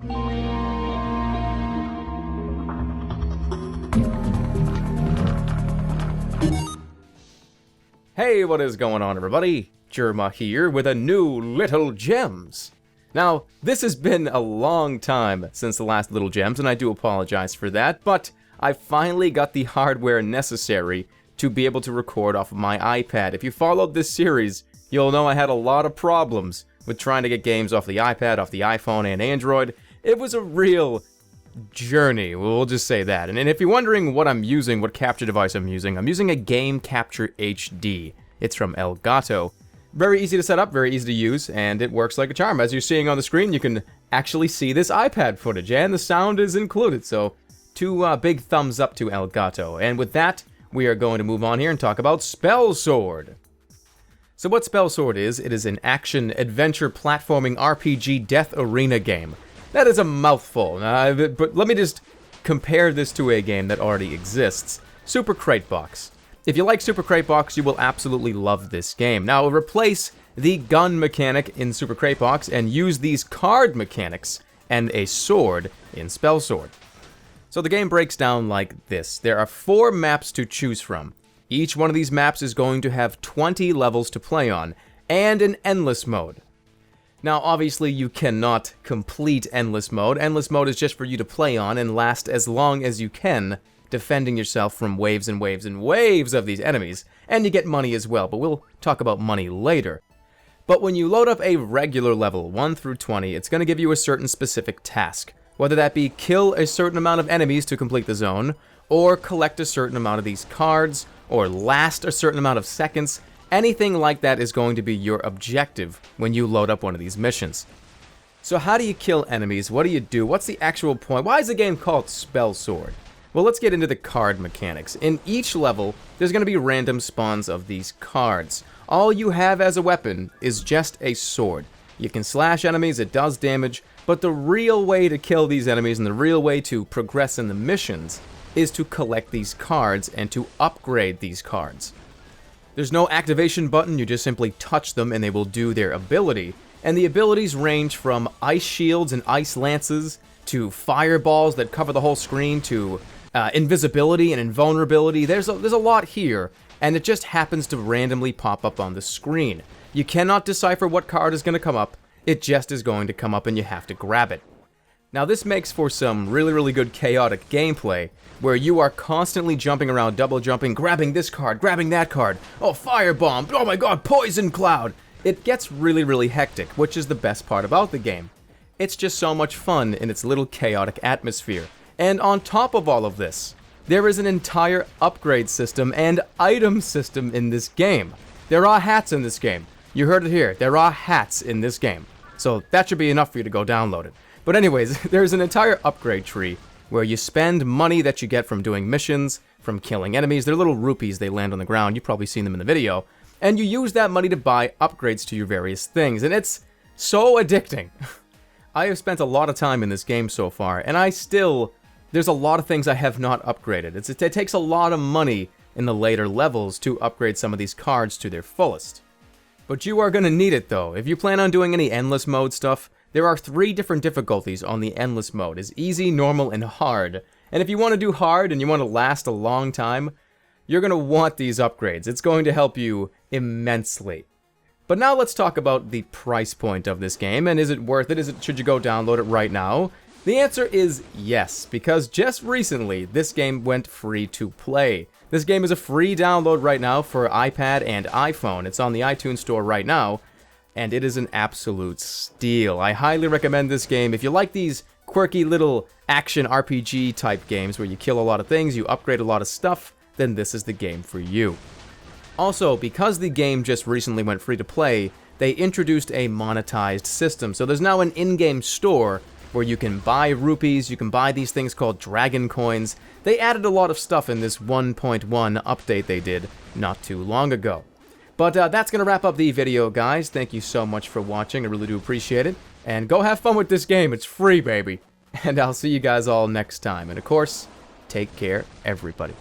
Hey, what is going on, everybody? Jerma here with a new Little Gems. Now, this has been a long time since the last Little Gems, and I do apologize for that, but I finally got the hardware necessary to be able to record off of my iPad. If you followed this series, you'll know I had a lot of problems with trying to get games off the iPad, off the iPhone, and Android. It was a real journey, we'll just say that. And if you're wondering what I'm using, what capture device I'm using a Game Capture HD. It's from Elgato. Very easy to set up, very easy to use, and it works like a charm. As you're seeing on the screen, you can actually see this iPad footage, and the sound is included, so two big thumbs up to Elgato. And with that, we are going to move on here and talk about Spell Sword. So what Spell Sword is, it is an action-adventure platforming RPG death arena game. That is a mouthful, but let me just compare this to a game that already exists. Super Crate Box. If you like Super Crate Box, you will absolutely love this game. Now, replace the gun mechanic in Super Crate Box and use these card mechanics and a sword in Spell Sword. So the game breaks down like this. There are 4 maps to choose from. Each one of these maps is going to have 20 levels to play on, and an endless mode. Now, obviously, you cannot complete Endless Mode. Endless Mode is just for you to play on and last as long as you can, defending yourself from waves and waves and waves of these enemies. And you get money as well, but we'll talk about money later. But when you load up a regular level, 1 through 20, it's going to give you a certain specific task. Whether that be kill a certain amount of enemies to complete the zone, or collect a certain amount of these cards, or last a certain amount of seconds. Anything like that is going to be your objective when you load up one of these missions. So how do you kill enemies? What do you do? What's the actual point? Why is the game called Spell Sword? Well, let's get into the card mechanics. In each level, there's going to be random spawns of these cards. All you have as a weapon is just a sword. You can slash enemies, it does damage, but the real way to kill these enemies and the real way to progress in the missions is to collect these cards and to upgrade these cards. There's no activation button, you just simply touch them and they will do their ability. And the abilities range from ice shields and ice lances, to fireballs that cover the whole screen, to invisibility and invulnerability. There's a lot here, and it just happens to randomly pop up on the screen. You cannot decipher what card is going to come up, it just is going to come up and you have to grab it. Now this makes for some really good chaotic gameplay, where you are constantly jumping around, double jumping, grabbing this card, grabbing that card, oh firebomb, oh my god, poison cloud! It gets really hectic, which is the best part about the game. It's just so much fun in its little chaotic atmosphere. And on top of all of this, there is an entire upgrade system and item system in this game. There are hats in this game. You heard it here, there are hats in this game. So that should be enough for you to go download it. But anyways, there's an entire upgrade tree where you spend money that you get from doing missions, from killing enemies. They're little rupees, they land on the ground. You've probably seen them in the video. And you use that money to buy upgrades to your various things. And it's so addicting. I have spent a lot of time in this game so far, and there's a lot of things I have not upgraded. It takes a lot of money in the later levels to upgrade some of these cards to their fullest. But you are going to need it though. If you plan on doing any endless mode stuff, there are 3 different difficulties on the endless mode. It's easy, normal, and hard. And if you want to do hard and you want to last a long time, you're going to want these upgrades. It's going to help you immensely. But now let's talk about the price point of this game, and is it worth it? Should you go download it right now? The answer is yes, because just recently, this game went free to play. This game is a free download right now for iPad and iPhone. It's on the iTunes store right now. And it is an absolute steal. I highly recommend this game. If you like these quirky little action RPG type games where you kill a lot of things, you upgrade a lot of stuff, then this is the game for you. Also, because the game just recently went free to play, they introduced a monetized system. So there's now an in-game store where you can buy rupees, you can buy these things called dragon coins. They added a lot of stuff in this 1.1 update they did not too long ago. But that's going to wrap up the video, guys. Thank you so much for watching. I really do appreciate it. And go have fun with this game. It's free, baby. And I'll see you guys all next time. And of course, take care, everybody.